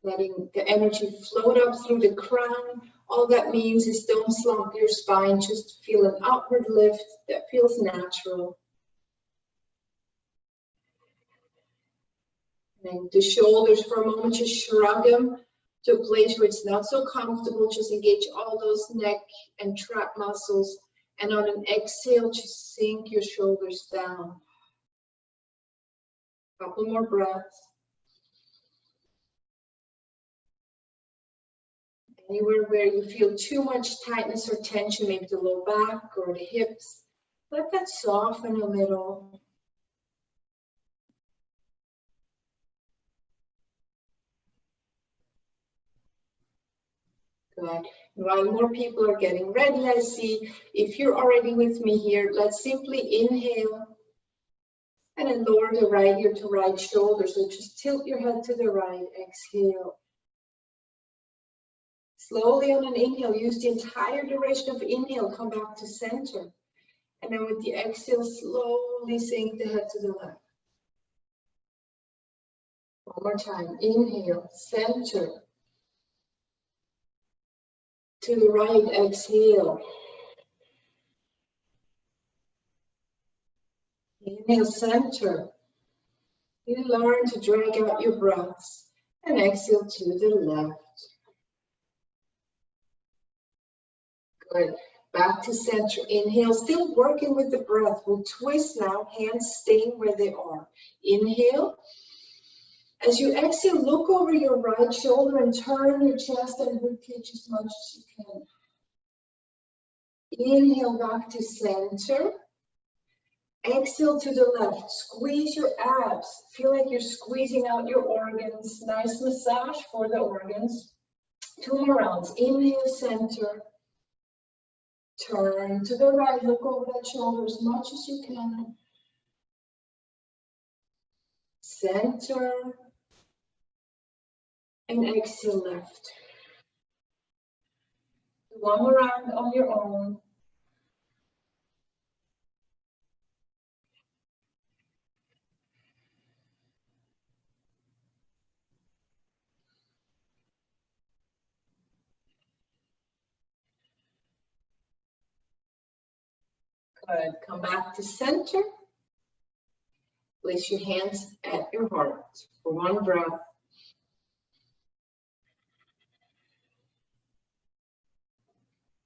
letting the energy float up through the crown. All that means is don't slump your spine, just feel an upward lift that feels natural. And the shoulders for a moment, just shrug them to a place where it's not so comfortable. Just engage all those neck and trap muscles. And on an exhale, just sink your shoulders down. Couple more breaths. Anywhere where you feel too much tightness or tension, maybe the low back or the hips, let that soften a little. Good. While more people are getting ready, I see, if you're already with me here, let's simply inhale and then lower the right ear to right shoulder. So just tilt your head to the right, exhale. Slowly on an inhale, use the entire duration of inhale, come back to center. And then with the exhale, slowly sink the head to the left. One more time, inhale, center. To the right, exhale. Inhale, center. You learn to drag out your breaths. And exhale to the left. Good. Back to center. Inhale, still working with the breath. We'll twist now, hands staying where they are. Inhale. As you exhale, look over your right shoulder and turn your chest and ribcage as much as you can. Inhale back to center. Exhale to the left. Squeeze your abs. Feel like you're squeezing out your organs. Nice massage for the organs. 2 more rounds. Inhale, center. Turn to the right. Look over that shoulder as much as you can. Center. And exhale left. One more round on your own. Good. Come back to center. Place your hands at your heart for one breath.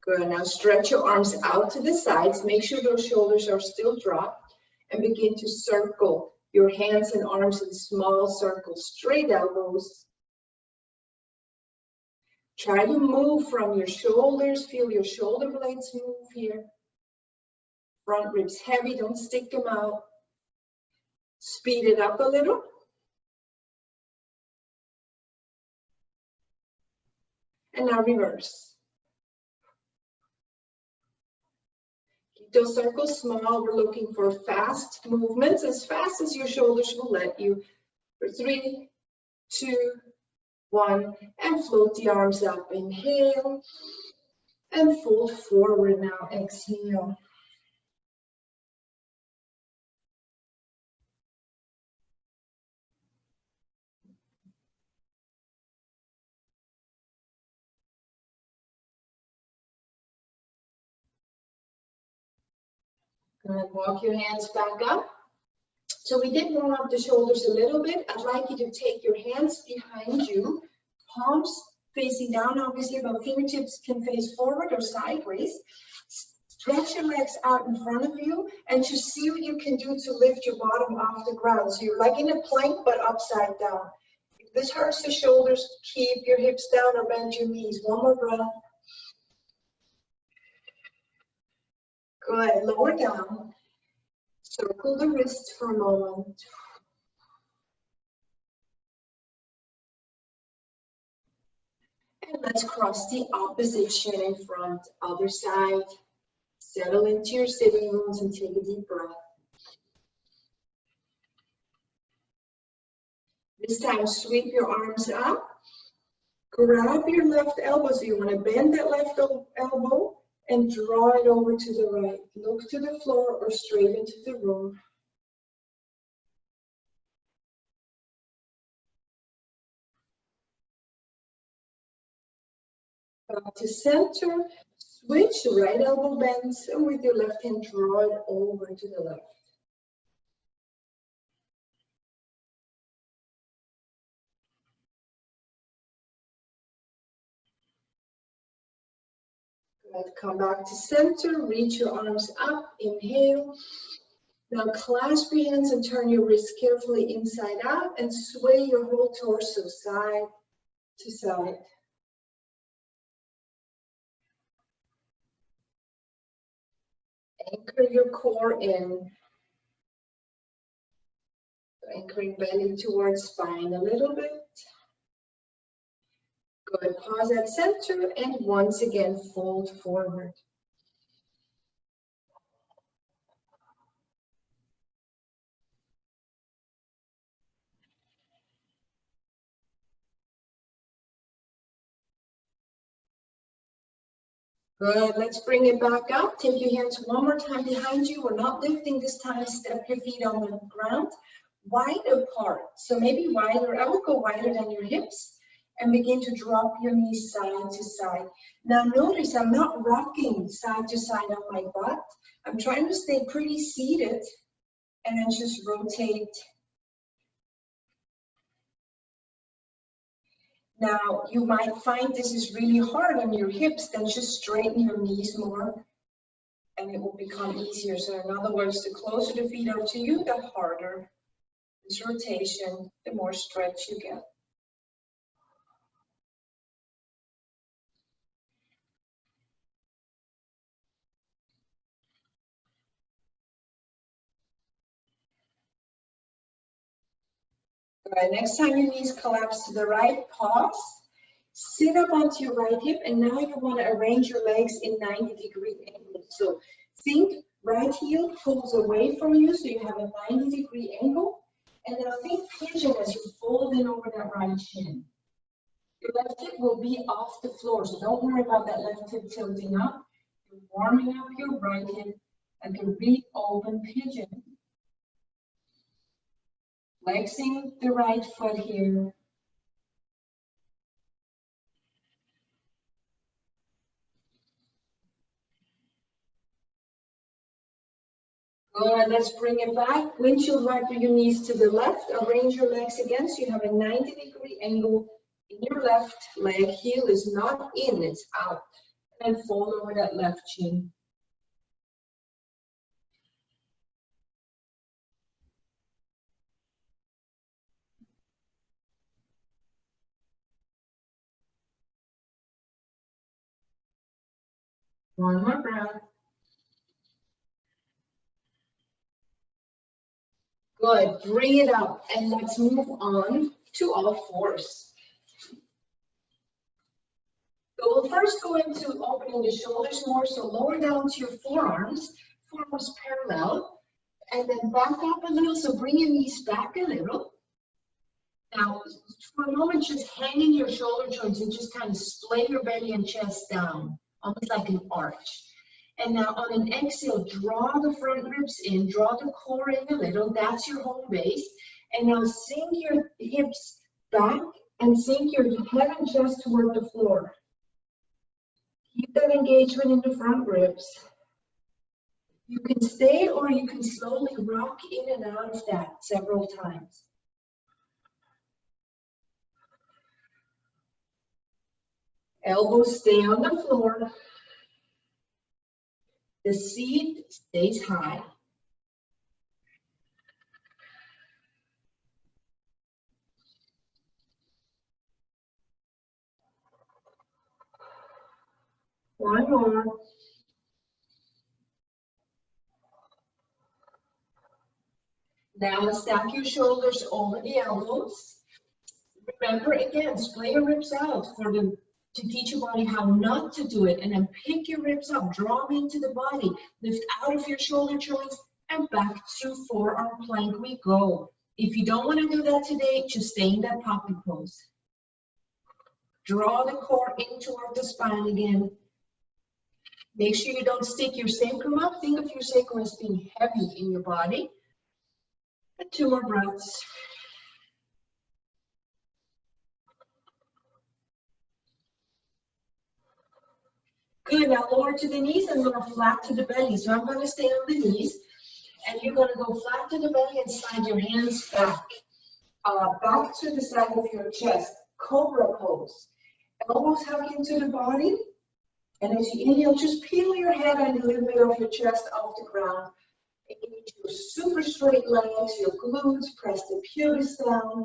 Good. Now stretch your arms out to the sides. Make sure those shoulders are still dropped. And begin to circle your hands and arms in small circles. Straight elbows. Try to move from your shoulders. Feel your shoulder blades move here. Front ribs heavy. Don't stick them out. Speed it up a little. And now reverse. Keep those circles small. We're looking for fast movements, as fast as your shoulders will let you. For 3, 2, 1, and float the arms up. Inhale, and fold forward now. Exhale. Good. Walk your hands back up. So we did warm up the shoulders a little bit. I'd like you to take your hands behind you, palms facing down, obviously, but fingertips can face forward or sideways. Stretch your legs out in front of you and just see what you can do to lift your bottom off the ground. So you're like in a plank, but upside down. If this hurts the shoulders, keep your hips down or bend your knees. One more breath. Good. Lower down. Circle the wrists for a moment. And let's cross the opposite shin in front, other side. Settle into your sitting bones and take a deep breath. This time, sweep your arms up. Grab your left elbow. So you want to bend that left elbow and draw it over to the right. Look to the floor or straight into the room. Back to center. Switch, right elbow bends, and with your left hand, draw it over to the left. Good. Come back to center, reach your arms up, inhale. Now clasp your hands and turn your wrists carefully inside out and sway your whole torso side to side. Anchor your core in. Anchoring belly towards spine a little bit. Good. Pause at center and once again fold forward. Good. Let's bring it back up. Take your hands one more time behind you. We're not lifting this time. Step your feet on the ground, wide apart. So maybe wider. I would go wider than your hips and begin to drop your knees side to side. Now notice I'm not rocking side to side on my butt. I'm trying to stay pretty seated and then just rotate. Now, you might find this is really hard on your hips, then just straighten your knees more and it will become easier. So in other words, the closer the feet are to you, the harder this rotation, the more stretch you get. All right, next time your knees collapse to the right, pause. Sit up onto your right hip, and now you want to arrange your legs in 90-degree angles. So think right heel pulls away from you, so you have a 90-degree angle. And now think pigeon as you fold in over that right shin. Your left hip will be off the floor, so don't worry about that left hip tilting up. You're warming up your right hip like a really open pigeon. Flexing the right foot here. Good, let's bring it back. Windshield wiper your knees to the left. Arrange your legs again so you have a 90-degree angle in your left leg. Heel is not in, it's out. And fold over that left shin. One more breath. Good, bring it up and let's move on to all fours. So we'll first go into opening the shoulders more, so lower down to your forearms parallel, and then back up a little, so bring your knees back a little. Now, for a moment, just hanging your shoulder joints and just kind of splay your belly and chest down, almost like an arch. And now on an exhale, draw the front ribs in, draw the core in a little, that's your home base. And now sink your hips back and sink your head and chest toward the floor. Keep that engagement in the front ribs. You can stay or you can slowly rock in and out of that several times. Elbows stay on the floor. The seat stays high. One more. Now stack your shoulders over the elbows. Remember again, splay your ribs out to teach your body how not to do it, and then pick your ribs up, draw them into the body, lift out of your shoulder joints, and back to forearm plank we go. If you don't want to do that today, just stay in that poppy pose. Draw the core in toward the spine again. Make sure you don't stick your sacrum up. Think of your sacrum as being heavy in your body. And 2 more breaths. Good, now lower to the knees and lower flat to the belly. So I'm gonna stay on the knees and you're gonna go flat to the belly and slide your hands back. Back to the side of your chest, cobra pose. Elbows hug into the body, and as you inhale, just peel your head and a little bit of your chest off the ground. Into your super straight legs, your glutes, press the pubis down,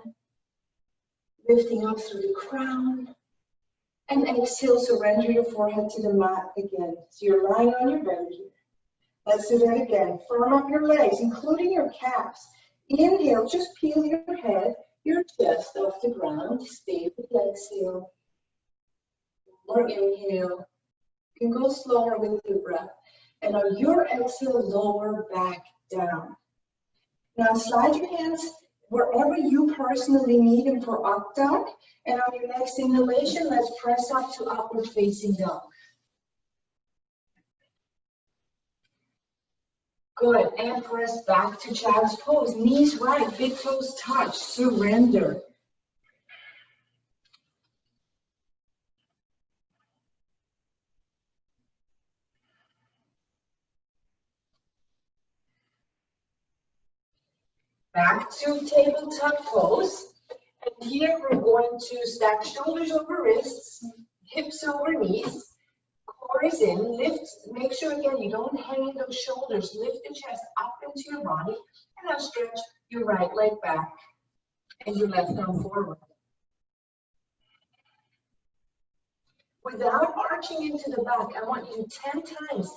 lifting up through the crown. And exhale, surrender your forehead to the mat again. So you're lying on your belly here. Let's do that again. Firm up your legs, including your calves. Inhale, just peel your head, your chest off the ground. Stay with the exhale. Or inhale. You can go slower with your breath. And on your exhale, lower back down. Now slide your hands wherever you personally need them for up dog. And on your next inhalation, let's press up to upward facing dog. Good, and press back to child's pose. Knees right, big toes touch, surrender. Back to tabletop pose. And here we're going to stack shoulders over wrists, hips over knees. Core is in, lift, make sure again you don't hang those shoulders, lift the chest up into your body, and now stretch your right leg back and your left arm forward. Without arching into the back, I want you 10 times,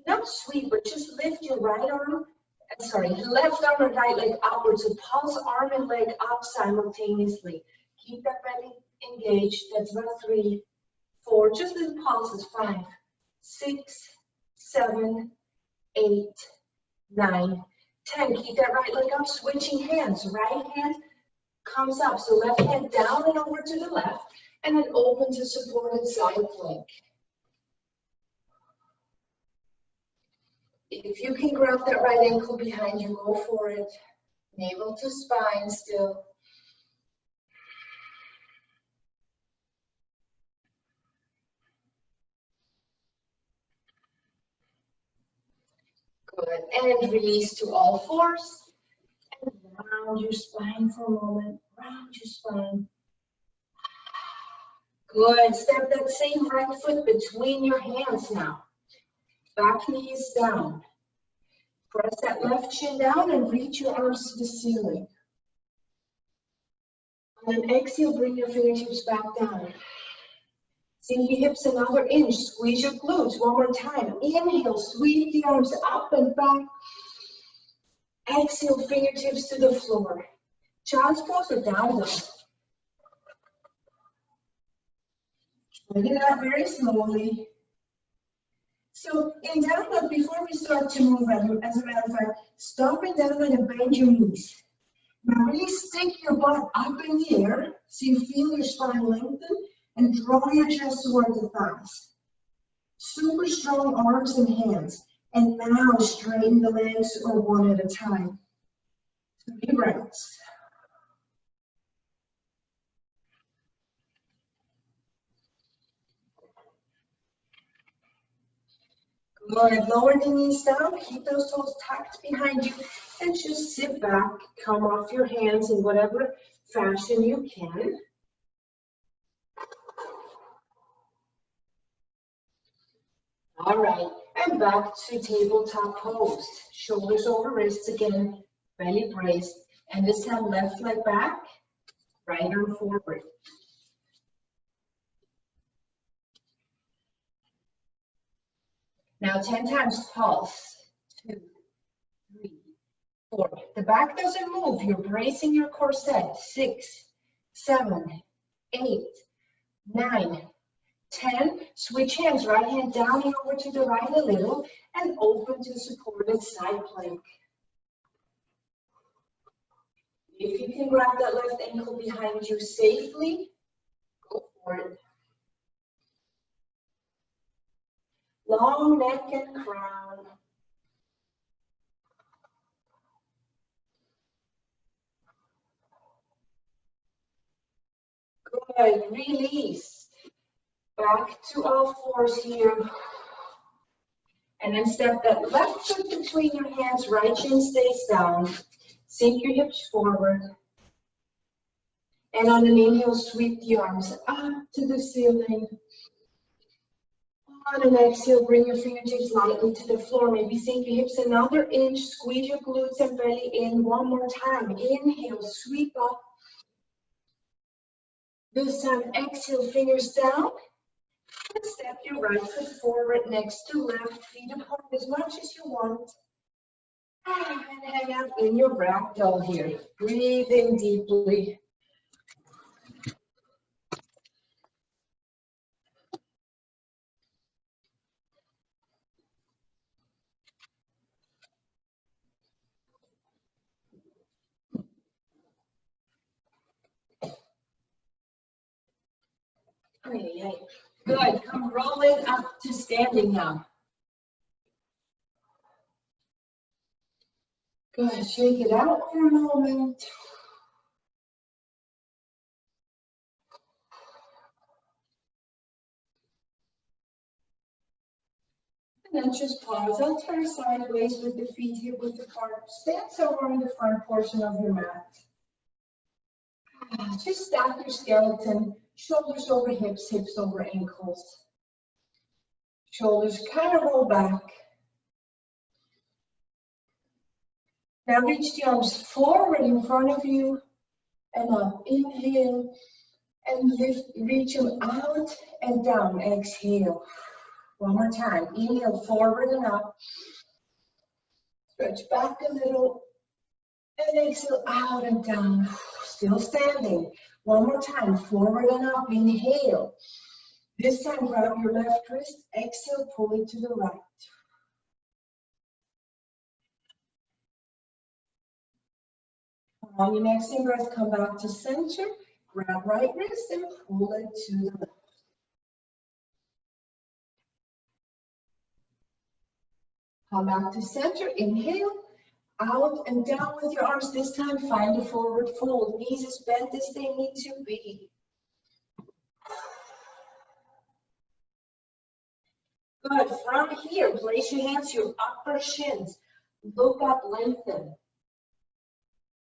not sweep, but just lift your right arm, left arm and right leg upwards, so pulse arm and leg up simultaneously. Keep that belly engaged, that's about 3, 4, just little pulses, 5, 6, 7, 8, 9, 10. Keep that right leg up, switching hands. Right hand comes up, so left hand down and over to the left, and then open to supported side plank. If you can grab that right ankle behind you, go for it. Navel to spine still. Good, and release to all fours. And round your spine for a moment, round your spine. Good, step that same right foot between your hands now. Back knee is down. Press that left shin down and reach your arms to the ceiling. And then exhale, bring your fingertips back down. Sink your hips another inch, squeeze your glutes one more time. Inhale, sweep the arms up and back. Exhale, fingertips to the floor. Child's pose or down dog. Bring it out very slowly. So in down dog, before we start to move, as a matter of fact, stop in down dog and bend your knees. Now really stick your butt up in the air so you feel your spine lengthen and draw your chest toward the thighs. Super strong arms and hands. And now straighten the legs or one at a time. 3 breaths. Good. Lower the knees down, keep those toes tucked behind you, and just sit back, come off your hands in whatever fashion you can. All right, and back to tabletop pose. Shoulders over wrists again, belly braced, and this time left leg back, right arm forward. Now 10 times pulse. 2, 3, 4. The back doesn't move. You're bracing your corset. 6, 7, 8, 9, 10. Switch hands. Right hand down and over to the right a little and open to supported side plank. If you can grab that left ankle behind you safely, go for it. Long neck and crown. Good, release. Back to all fours here. And then step that left foot between your hands, right shin stays down. Sink your hips forward. And on an inhale, sweep the arms up to the ceiling. On an exhale, bring your fingertips lightly to the floor. Maybe sink your hips another inch. Squeeze your glutes and belly in one more time. Inhale, sweep up. This time, exhale, fingers down. And step your right foot forward next to left. Feet apart as much as you want. And hang out in your ragdoll here. Breathe in deeply. Good. Come rolling up to standing now. Good. Shake it out for a moment. And then just pause. I'll turn sideways with the feet hip width apart. Stand somewhere in the front portion of your mat. Just stack your skeleton. Shoulders over hips, hips over ankles. Shoulders kind of roll back. Now reach the arms forward in front of you and up. Inhale and lift, reach them out and down. Exhale. One more time. Inhale, forward and up. Stretch back a little. And exhale, out and down. Still standing. One more time. Forward and up. Inhale. This time, grab your left wrist. Exhale, pull it to the right. On your next in breath, come back to center. Grab right wrist and pull it to the left. Come back to center. Inhale. Out and down with your arms. This time, find a forward fold. Knees as bent as they need to be. Good. From here, place your hands to your upper shins. Look up, lengthen.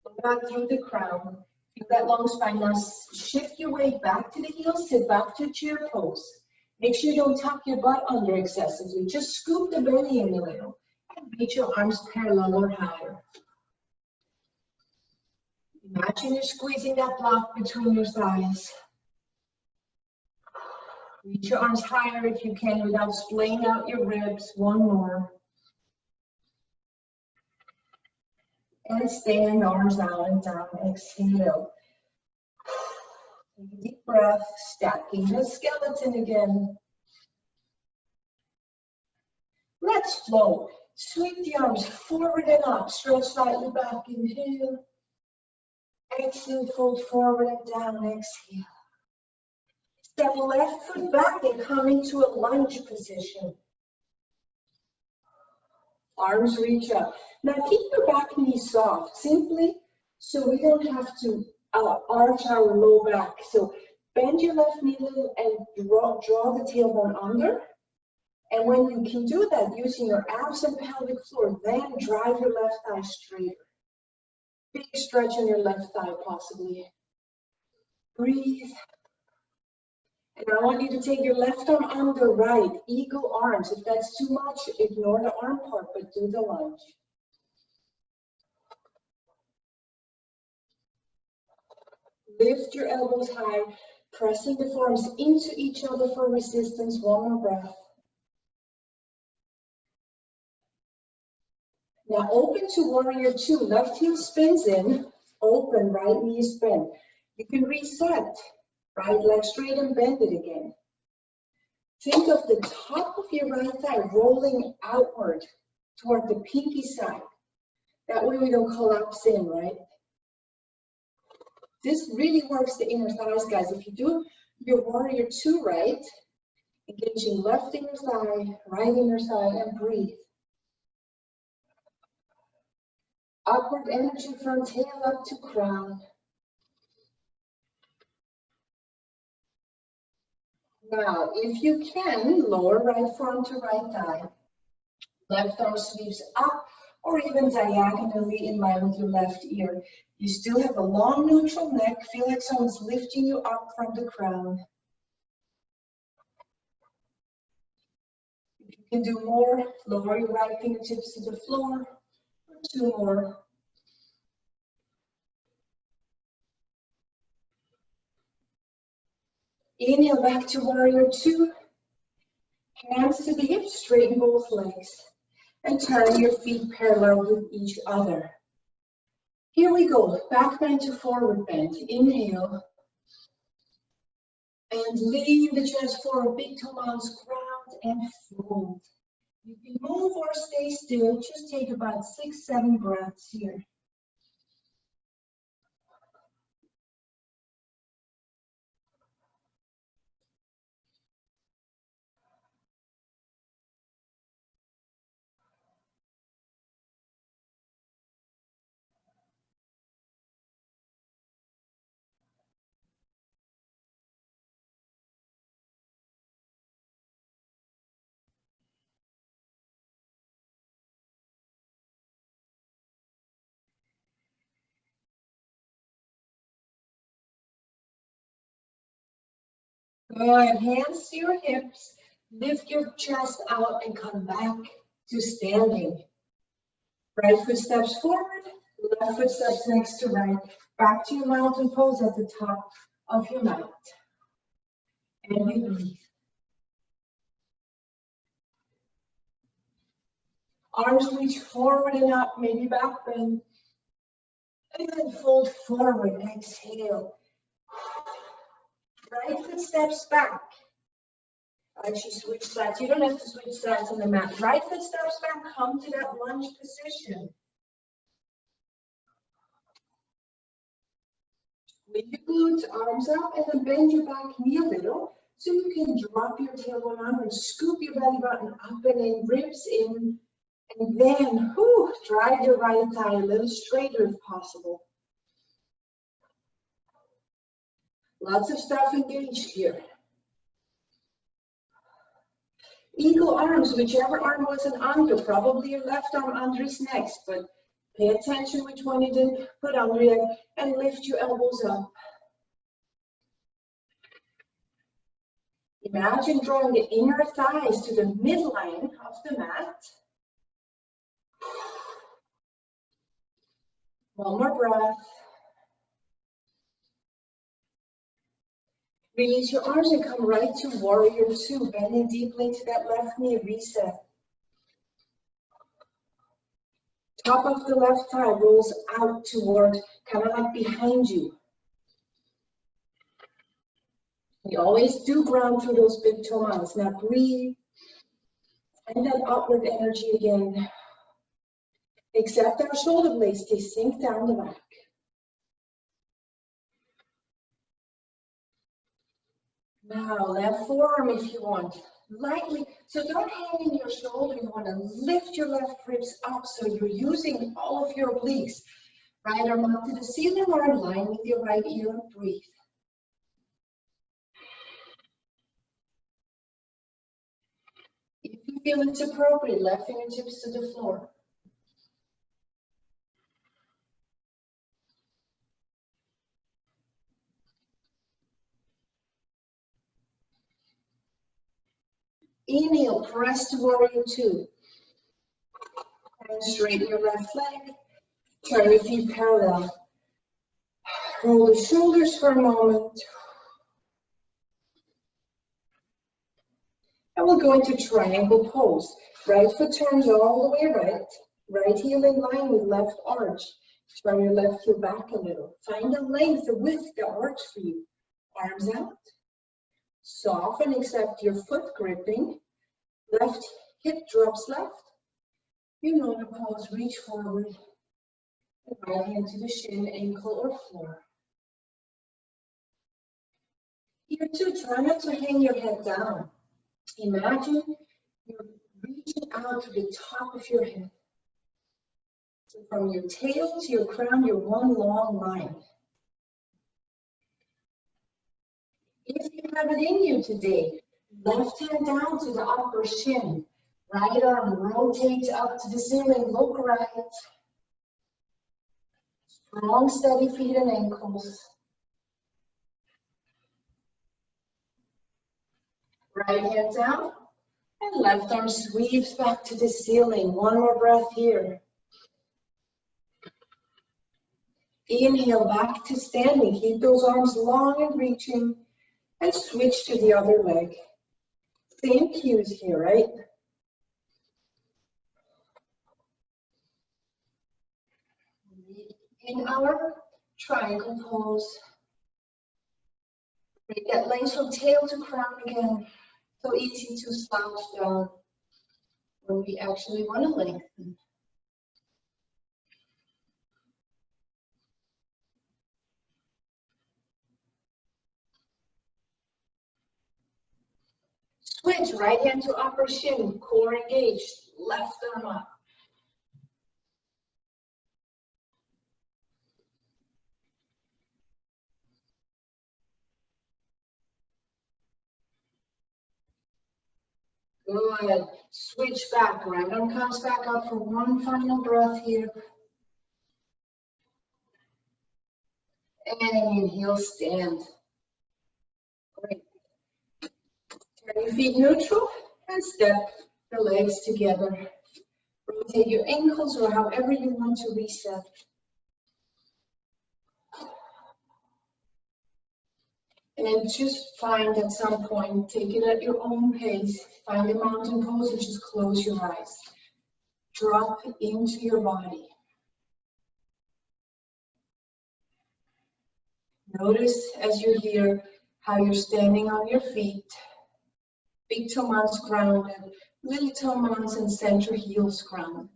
Look back through the crown. Feel that long spine. Now shift your weight back to the heels. Sit back to chair pose. Make sure you don't tuck your butt under excessively. Just scoop the belly in a little. And reach your arms parallel or higher. Imagine you're squeezing that block between your thighs. Reach your arms higher if you can without splaying out your ribs. One more. And stand, arms out and down. Exhale. Take a deep breath, stacking the skeleton again. Let's flow. Sweep the arms forward and up. Stretch slightly back. Inhale. Exhale, fold forward and down. Exhale. Step left foot back and come into a lunge position. Arms reach up. Now keep your back knee soft, simply so we don't have to arch our low back. So bend your left knee a little and draw the tailbone under. And when you can do that using your abs and pelvic floor, then drive your left thigh straighter. Big stretch on your left thigh possibly. Breathe. And I want you to take your left arm under right, eagle arms. If that's too much, ignore the arm part, but do the lunge. Lift your elbows high, pressing the forearms into each other for resistance. One more breath. Now open to warrior two. Left heel spins in, open, right knee is bent. You can reset, right leg straight and bend it again. Think of the top of your right thigh rolling outward toward the pinky side. That way we don't collapse in, right? This really works the inner thighs, guys. If you do your warrior two right, engaging left inner thigh, right inner thigh, and breathe. Upward energy from tail up to crown. Now, if you can, lower right forearm to right thigh. Left arm sweeps up or even diagonally in line with your left ear. You still have a long neutral neck. Feel like someone's lifting you up from the crown. If you can do more, lower your right fingertips to the floor. 2 more. Inhale back to warrior 2. Hands to the hips, straighten both legs. And turn your feet parallel with each other. Here we go, back bend to forward bend. Inhale. And lean the chest forward, big toe mounds, ground and fold. You can move or stay still, just take about 6-7 breaths here. Good, hands to your hips, lift your chest out and come back to standing. Right foot steps forward, left foot steps next to right. Back to your mountain pose at the top of your mat. And we breathe. Arms reach forward and up, maybe back bend. And then fold forward, exhale. Right foot steps back. Actually switch sides. You don't have to switch sides on the mat. Right foot steps back, come to that lunge position. With your glutes, arms up, and then bend your back knee a little so you can drop your tailbone on and scoop your belly button up and in, ribs in, and then drive your right thigh a little straighter if possible. Lots of stuff engaged here. Eagle arms, whichever arm wasn't under, probably your left arm under is next, but pay attention which one you didn't put under yet, and lift your elbows up. Imagine drawing the inner thighs to the midline of the mat. One more breath. Release your arms and come right to warrior 2, bending deeply into that left knee, reset. Top of the left thigh rolls out toward, kind of like behind you. We always do ground through those big toe mounds. Now breathe, and then upward energy again. Except our shoulder blades, they sink down the back. Now, left forearm if you want, lightly, so don't hang in your shoulder, you want to lift your left ribs up so you're using all of your obliques. Right arm up to the ceiling or in line with your right ear and breathe. If you feel it's appropriate, left fingertips to the floor. Inhale, press to warrior 2. And straighten your left leg. Turn your feet parallel. Roll the shoulders for a moment. And we'll go into triangle pose. Right foot turns all the way right. Right heel in line with left arch. Turn your left heel back a little. Find the length, the width, the arch for you. Arms out. Soften, accept your foot gripping. Left hip drops left. You know the pose, reach forward. And right hand to the shin, ankle, or floor. Here too, try not to hang your head down. Imagine you're reaching out to the top of your head. So from your tail to your crown, you're one long line. If you have it in you today, left hand down to the upper shin. Right arm rotates up to the ceiling, look right. Strong, steady feet and ankles. Right hand down, and left arm sweeps back to the ceiling. One more breath here. Inhale back to standing. Keep those arms long and reaching, and switch to the other leg. Same cues here, right? In our triangle pose, bring that length from tail to crown again. So easy to slouch down when we actually want to lengthen. Switch, right hand to upper shin, core engaged, left arm up. Good. Switch back, right arm comes back up for one final breath here. And inhale, stand. Great. Turn your feet neutral and step the legs together. Rotate your ankles or however you want to reset. And just find at some point, take it at your own pace. Find a mountain pose and just close your eyes. Drop into your body. Notice as you're here how you're standing on your feet. Big toe mounts grounded, little toe mounts and center heels grounded.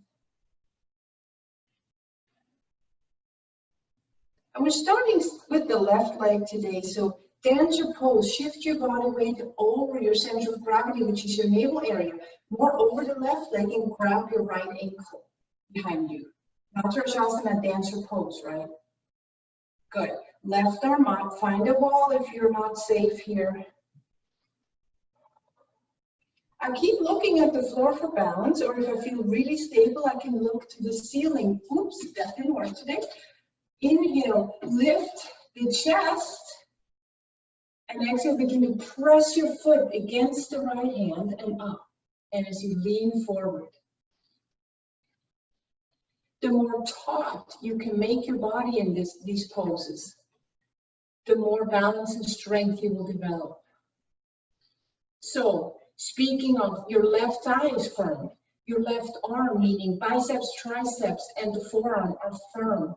And we're starting with the left leg today, so dancer pose, shift your body weight over your center of gravity, which is your navel area, more over the left leg and grab your right ankle behind you. Natarajasana, dancer pose, right? Good. Left arm up, find a wall if you're not safe here. I keep looking at the floor for balance, or if I feel really stable, I can look to the ceiling. Oops, that didn't work today. Inhale, lift the chest, and exhale, begin to press your foot against the right hand and up, and as you lean forward. The more taut you can make your body in these poses, the more balance and strength you will develop. So, speaking of, your left thigh is firm, your left arm, meaning biceps, triceps, and the forearm are firm.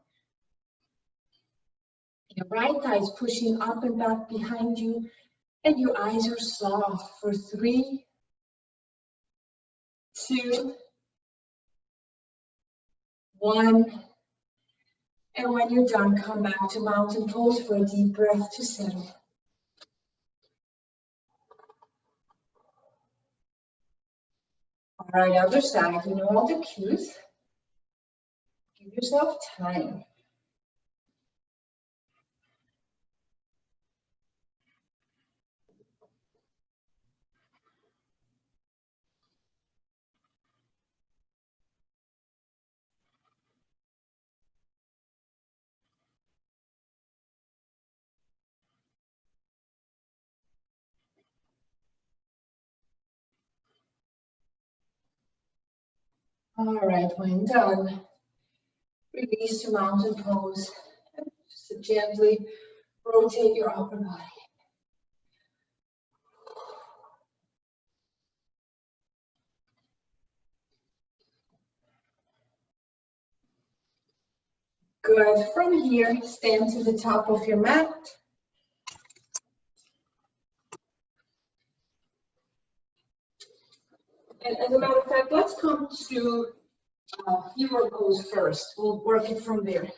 Your right thigh is pushing up and back behind you, and your eyes are soft for 3, 2, 1. And when you're done, come back to mountain pose for a deep breath to settle. All right, other side, you know all the cues. Give yourself time. All right, when done, release to mountain pose. Just gently rotate your upper body. Good. From here, stand to the top of your mat. And as a matter of fact, let's come to hero pose first. We'll work it from there.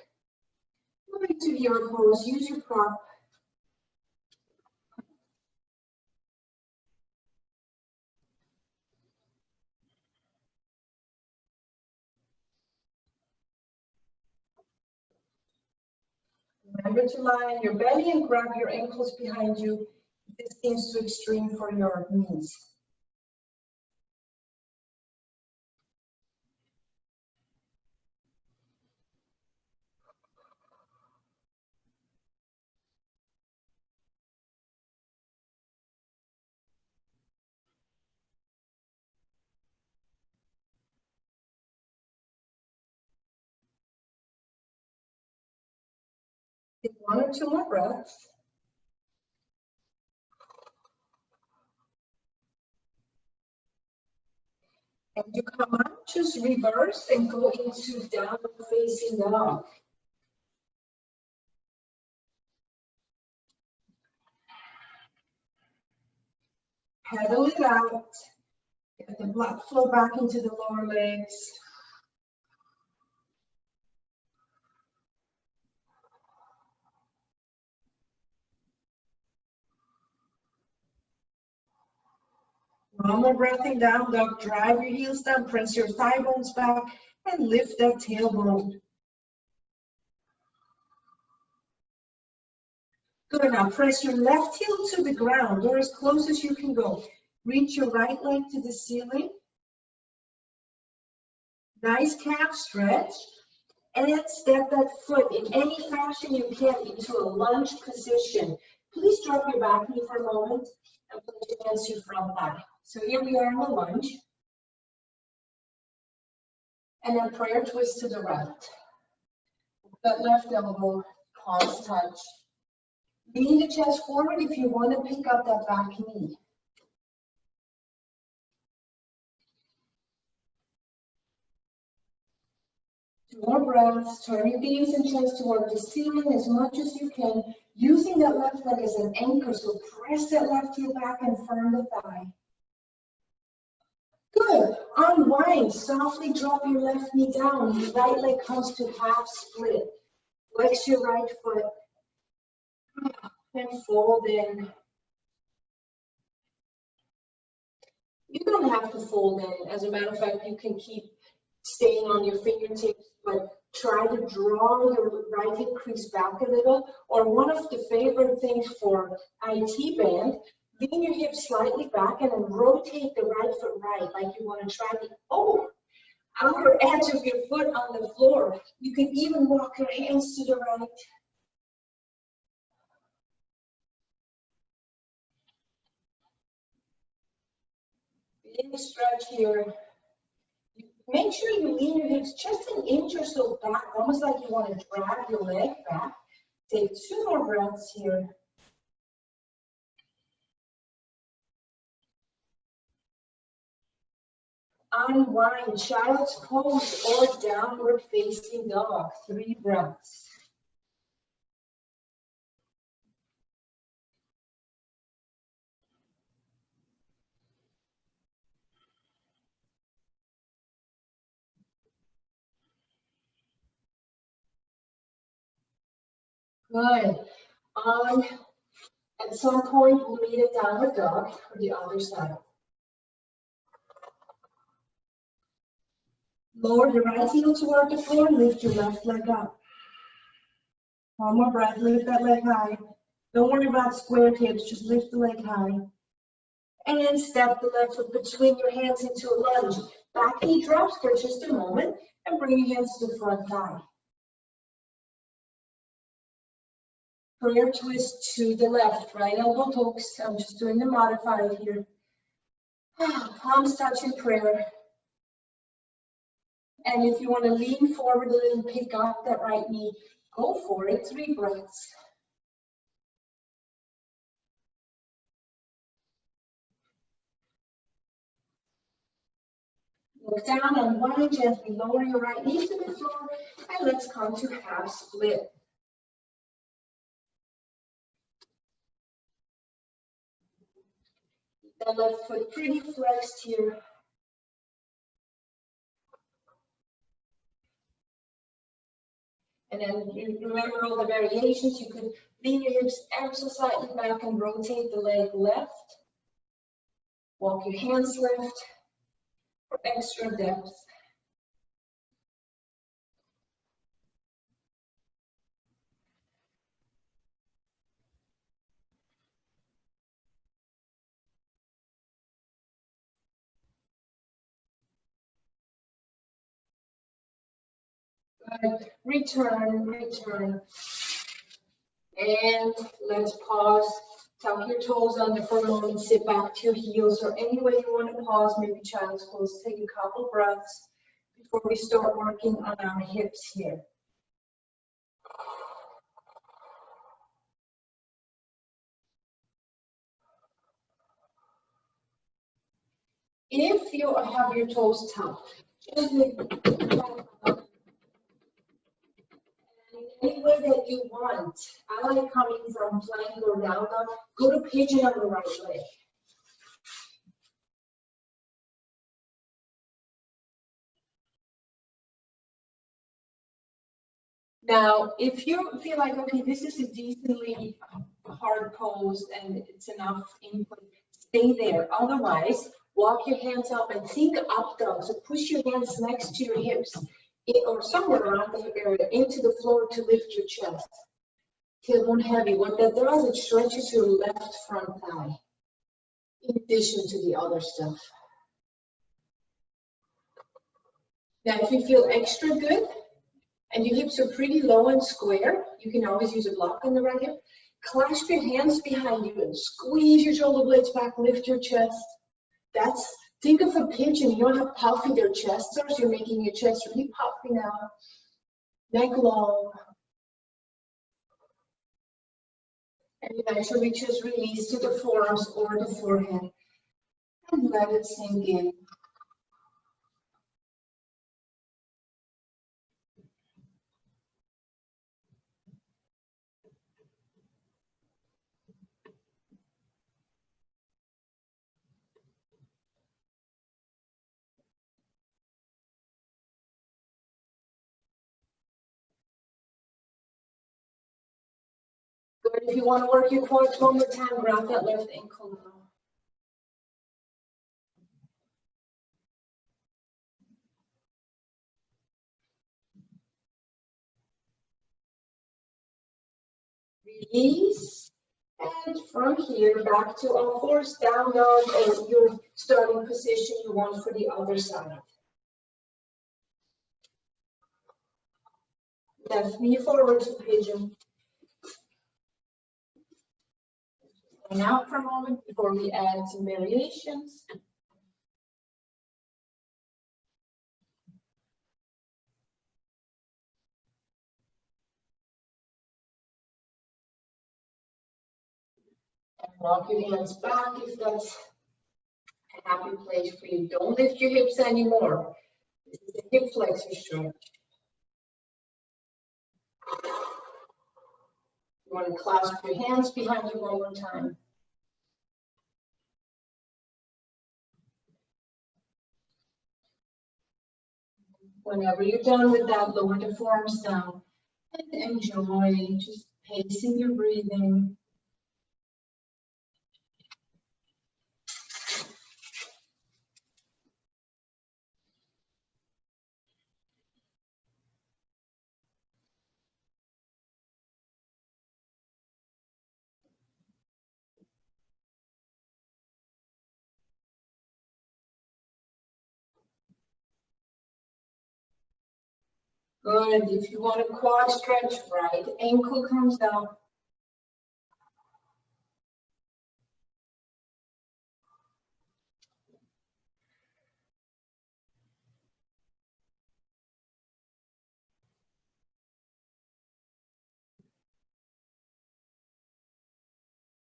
Moving to hero pose, use your prop. Remember to lie on your belly and grab your ankles behind you. This seems too extreme for your knees. Take 1 or 2 more breaths. And you come out, just reverse and go into downward facing dog. Pedal it out. Get the blood flow back into the lower legs. One more breathing down, dog. Drive your heels down, press your thigh bones back, and lift that tailbone. Good, now press your left heel to the ground or as close as you can go. Reach your right leg to the ceiling. Nice calf stretch. And step that foot in any fashion you can into a lunge position. Please drop your back knee for a moment and put your hands to your front thigh. So here we are in the lunge. And then prayer twist to the right. That left elbow, palms touch. Lean the chest forward if you want to pick up that back knee. Two more breaths. Turn your gaze and chest toward the ceiling as much as you can, using that left leg as an anchor. So press that left heel back and firm the thigh. Good. Unwind. Softly drop your left knee down. Your right leg comes to half split. Flex your right foot and fold in. You don't have to fold in. As a matter of fact, you can keep staying on your fingertips, but try to draw your right hip crease back a little. Or one of the favorite things for IT band, lean your hips slightly back and then rotate the right foot right, like you want to try the outer edge of your foot on the floor. You can even walk your hands to the right. Big stretch here. Make sure you lean your hips just an inch or so back, almost like you want to drag your leg back. Take 2 more breaths here. Unwind, child's pose or downward facing dog. 3 breaths. Good. At some point, we'll meet a downward dog for the other side. Lower your right heel toward the floor, lift your left leg up. One more breath, lift that leg high. Don't worry about square hips, just lift the leg high. And step the left foot between your hands into a lunge. Back knee drops for just a moment and bring your hands to the front thigh. Prayer twist to the left, right elbow hooks. I'm just doing the modified here. Palms touch in prayer. And if you want to lean forward a little, pick up that right knee, go for it. 3 breaths. Look down, unwind, gently lower your right knee to the floor, and let's come to half split. The left foot pretty flexed here. And then you remember all the variations. You could lean your hips ever so slightly back and rotate the leg left. Walk your hands left for extra depth. Good. Return, return. And let's pause. Tuck your toes under for a moment. Sit back to your heels or any way you want to pause. Maybe child's pose. Take a couple breaths before we start working on our hips here. If you have your toes tucked, gently any way that you want. I like coming from plank or down dog. Go to pigeon on the right leg. Now, if you feel like, okay, this is a decently hard pose and it's enough input, stay there. Otherwise, walk your hands up and think up dog. So push your hands next to your hips or somewhere around the hip area into the floor to lift your chest. Tailbone heavy. What that does, it stretches your left front thigh in addition to the other stuff. Now, if you feel extra good and your hips are pretty low and square, you can always use a block on the right hip. Clasp your hands behind you and squeeze your shoulder blades back, lift your chest. Think of a pigeon. You know how puffy their chests are? So you're making your chest really puffy now. Neck long. And eventually just release to the forearms or the forehead. And let it sink in. Good. If you want to work your quads one more time, grab that left ankle now. Release. And from here, back to all fours, down dog, or your starting position you want for the other side. Left knee forward to pigeon. And out for a moment before we add some variations. And walk your hands back if that's a happy place for you. Don't lift your hips anymore. This is a hip flexor stretch. You want to clasp your hands behind you one more time. Whenever you're done with that, lower the forearms down and enjoy just pacing your breathing. Good. If you want a quad stretch, right ankle comes down.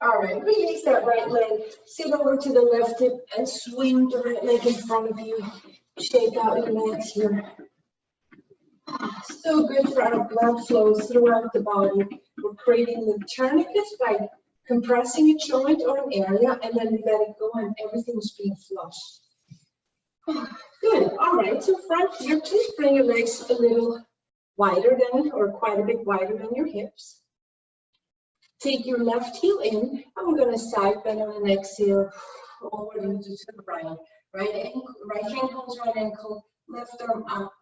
All right, release that right leg. Sit over to the left hip and swing the right leg in front of you. Shake out your legs here. So good for our blood flows throughout the body. We're creating the tourniquets by compressing a joint or an area, and then we let it go and everything's being flushed. Good. All right, so front here, just bring your legs a little wider than, or quite a bit wider than your hips. Take your left heel in, and we're going to side bend on an exhale over to the right. Right hand holds right ankle, left arm up,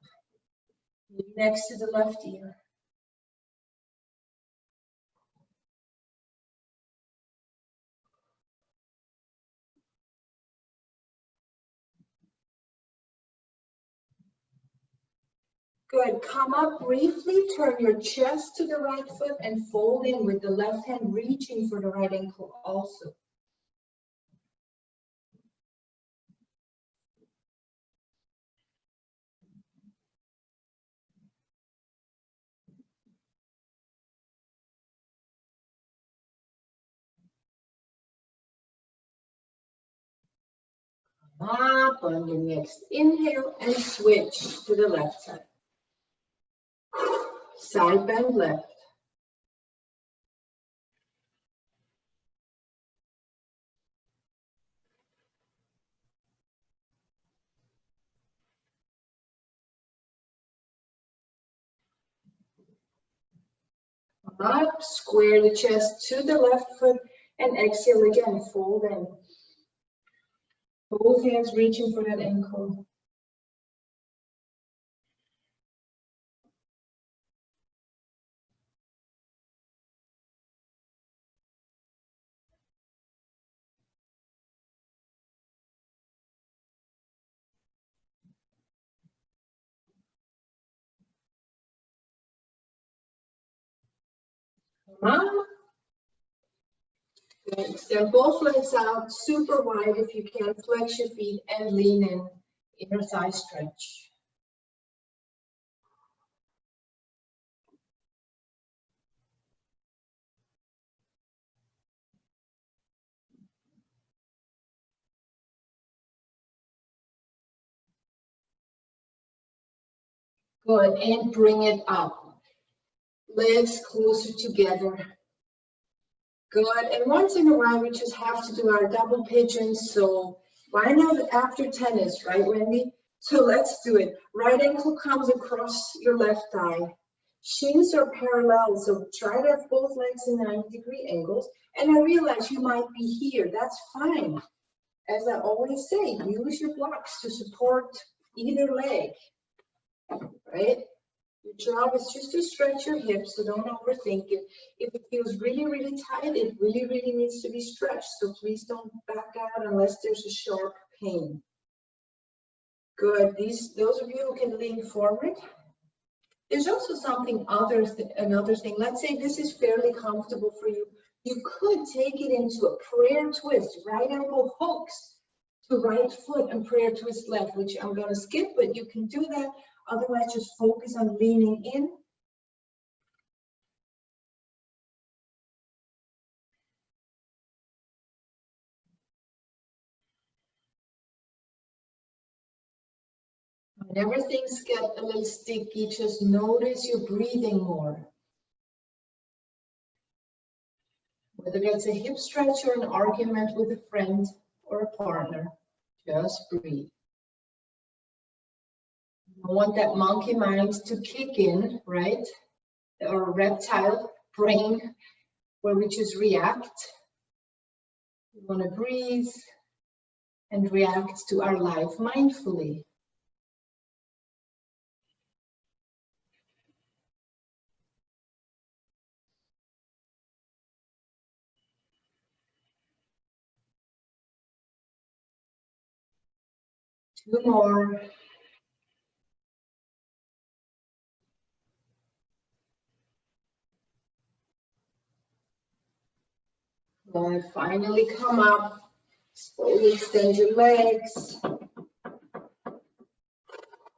next to the left ear. Good. Come up briefly, turn your chest to the right foot and fold in with the left hand reaching for the right ankle also. Up on your next inhale and switch to the left side. Side bend left. Up, square the chest to the left foot and exhale again, fold in. Both hands reaching for that ankle. Come up. Extend both legs out super wide if you can. Flex your feet and lean in. Inner thigh stretch. Good, and bring it up. Legs closer together. Good, and once in a while we just have to do our double pigeons. So why not after tennis, right, Wendy? So let's do it. Right ankle comes across your left thigh. Shins are parallel, so try to have both legs in 90-degree angles. And I realize you might be here. That's fine. As I always say, use your blocks to support either leg, right? Your job is just to stretch your hips, so don't overthink it. If it feels really, really tight, it really, really needs to be stretched. So please don't back out unless there's a sharp pain. Good. Those of you who can lean forward. There's also another thing. Let's say this is fairly comfortable for you. You could take it into a prayer twist. Right elbow hooks to right foot and prayer twist left, which I'm going to skip, but you can do that. Otherwise, just focus on leaning in. Whenever things get a little sticky, just notice you're breathing more. Whether it's a hip stretch or an argument with a friend or a partner, just breathe. You don't want that monkey mind to kick in, right? Or reptile brain where we just react. We want to breathe and react to our life mindfully. Two more. And finally come up. Slowly extend your legs.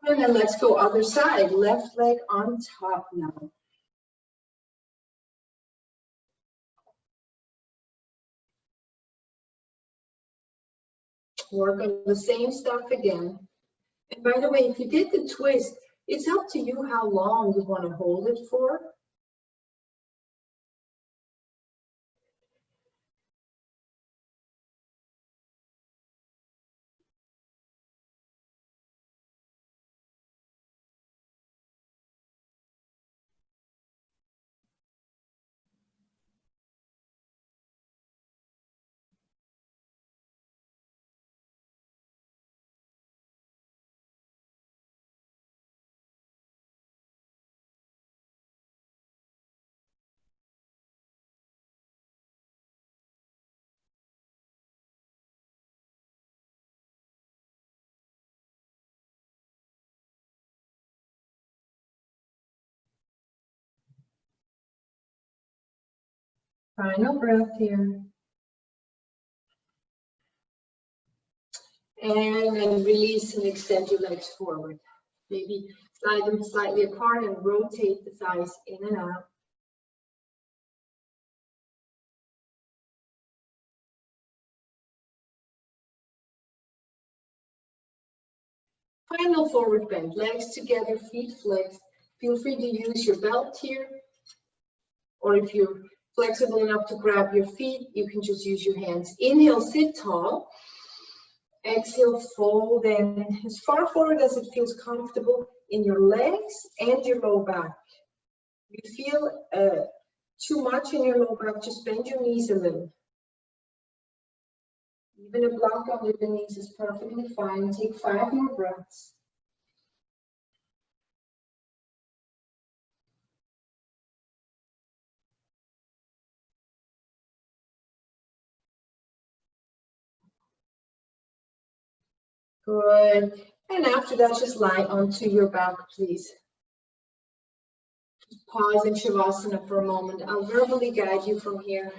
And then let's go other side. Left leg on top now. Work on the same stuff again. And by the way, if you did the twist, it's up to you how long you want to hold it for. Final breath here. And then release and extend your legs forward. Maybe slide them slightly apart and rotate the thighs in and out. Final forward bend, legs together, feet flexed. Feel free to use your belt here, or if you're flexible enough to grab your feet, you can just use your hands. Inhale, sit tall. Exhale, fold in as far forward as it feels comfortable in your legs and your low back. If you feel too much in your low back, just bend your knees a little. Even a block under the knees is perfectly fine. Take 5 more breaths. Good. And after that, just lie onto your back, please. Just pause in Shavasana for a moment. I'll verbally guide you from here.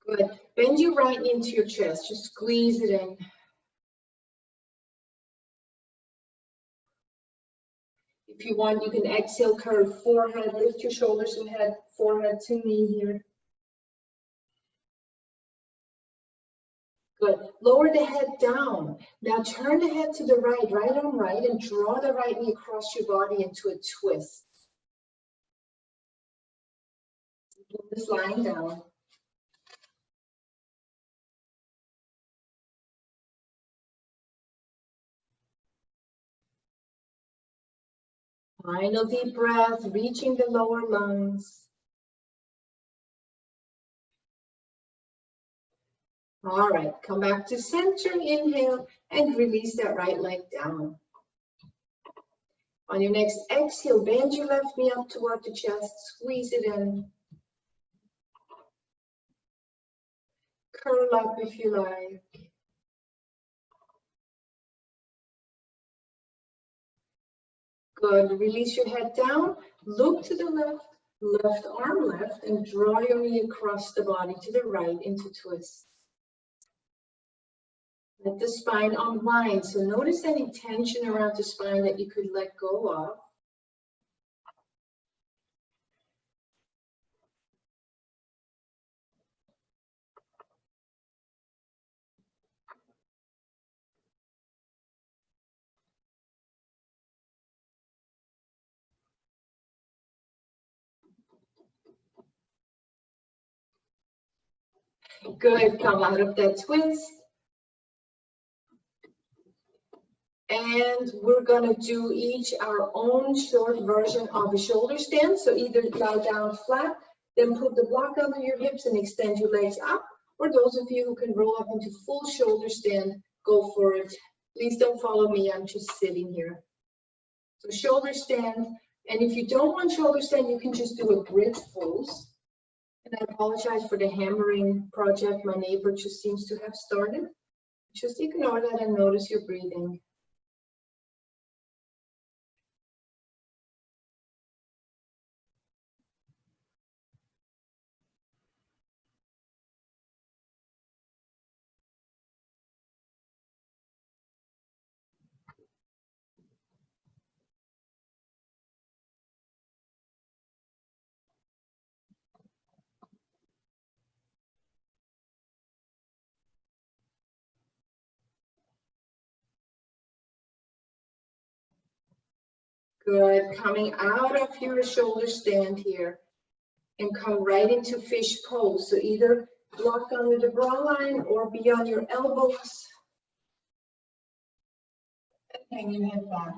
Good. Bend your right knee into your chest. Just squeeze it in. If you want, you can exhale, curve forehead, lift your shoulders and head, forehead to knee here. Good. Lower the head down. Now turn the head to the right, right on right, and draw the right knee across your body into a twist. Just lying down. Final deep breath, reaching the lower lungs. All right, come back to center, inhale, and release that right leg down. On your next exhale, bend your left knee up toward the chest, squeeze it in. Curl up if you like. Good, release your head down, look to the left, left arm left, and draw your knee across the body to the right into twist. Let the spine unwind. So notice any tension around the spine that you could let go of. Good, come out of that twist. And we're gonna do each our own short version of a shoulder stand. So either lie down flat, then put the block under your hips and extend your legs up. Or those of you who can roll up into full shoulder stand, go for it. Please don't follow me, I'm just sitting here. So shoulder stand, and if you don't want shoulder stand, you can just do a bridge pose. And I apologize for the hammering project my neighbor just seems to have started. Just ignore that and notice your breathing. Good, coming out of your shoulder stand here and come right into fish pose. So either block under the bra line or be on your elbows. And hang your head back.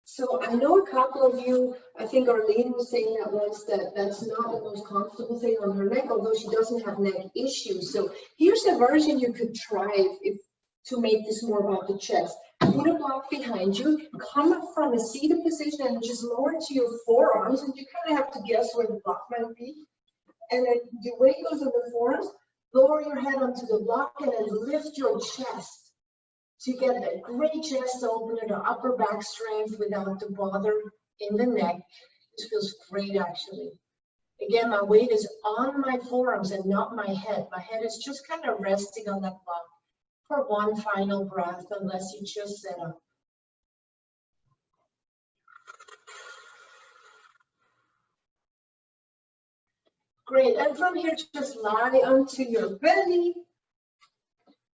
So I know a couple of you, I think Arlene was saying that once, that that's not the most comfortable thing on her neck, although she doesn't have neck issues. So here's a version you could try if to make this more about the chest. Put a block behind you, come up from a seated position and just lower to your forearms, and you kind of have to guess where the block might be. And then the weight goes in the forearms, lower your head onto the block and then lift your chest. So you get that great chest opener, the upper back strength without the bother in the neck. This feels great actually. Again, my weight is on my forearms and not my head. My head is just kind of resting on that block for one final breath, unless you just set up. Great, and from here, just lie onto your belly.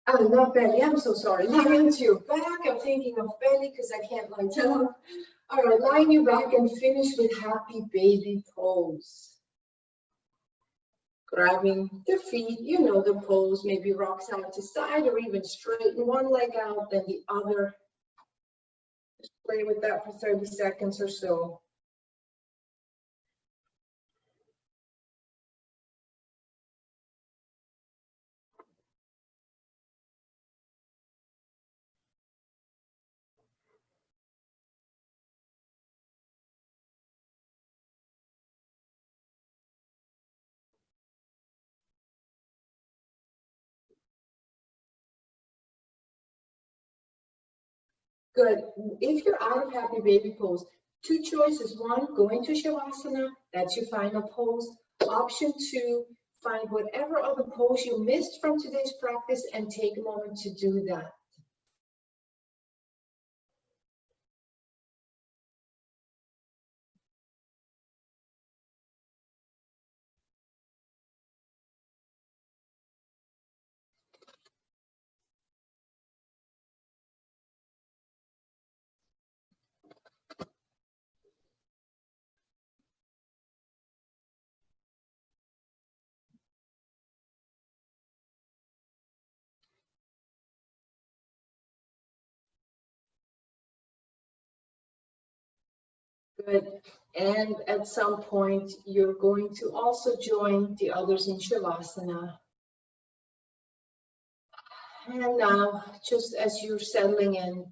Oh, not belly, I'm so sorry. Lie onto your back. I'm thinking of belly because I can't lie down. All right, lying your back and finish with happy baby pose. Grabbing the feet, you know the pose, maybe rock side to side or even straighten one leg out, then the other. Just play with that for 30 seconds or so. Good. If you're out of happy baby pose, two choices. One, go into Shavasana. That's your final pose. Option two, find whatever other pose you missed from today's practice and take a moment to do that. Good. And at some point, you're going to also join the others in Shavasana. And now, just as you're settling in,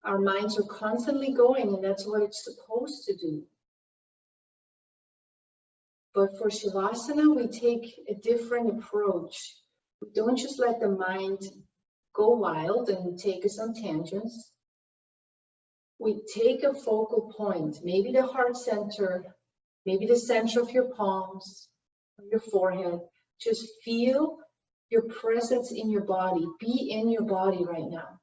our minds are constantly going, and that's what it's supposed to do. But for Shavasana, we take a different approach. We don't just let the mind go wild and take us on tangents. We take a focal point, maybe the heart center, maybe the center of your palms, your forehead. Just feel your presence in your body. Be in your body right now.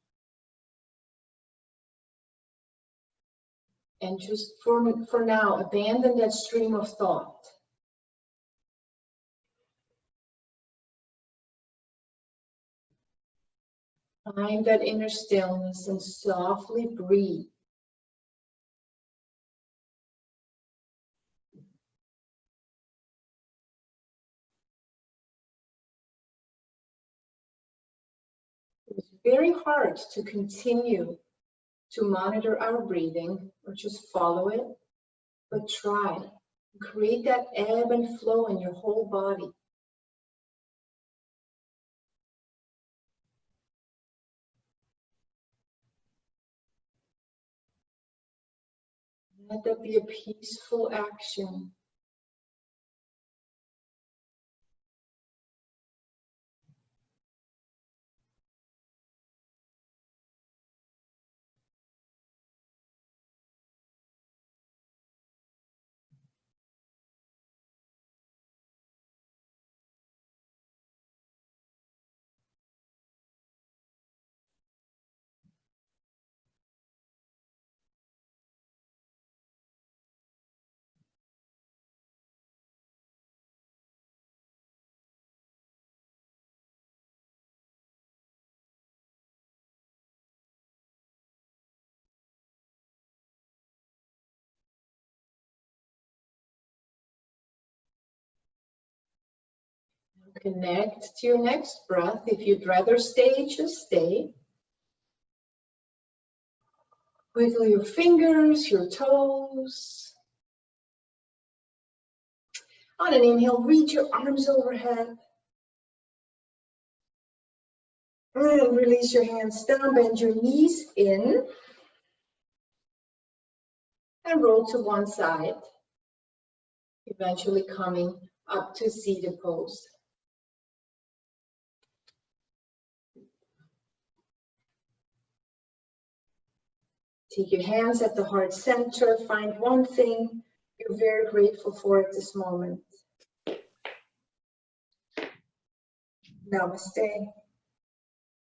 And just for now, abandon that stream of thought. Find that inner stillness and softly breathe. It's very hard to continue to monitor our breathing or just follow it, but try. Create that ebb and flow in your whole body. Let that be a peaceful action. Connect to your next breath. If you'd rather stay, just stay. Wiggle your fingers, your toes. On an inhale, reach your arms overhead. And release your hands down, bend your knees in. And roll to one side, eventually coming up to seated pose. Take your hands at the heart center. Find one thing you're very grateful for at this moment. Namaste.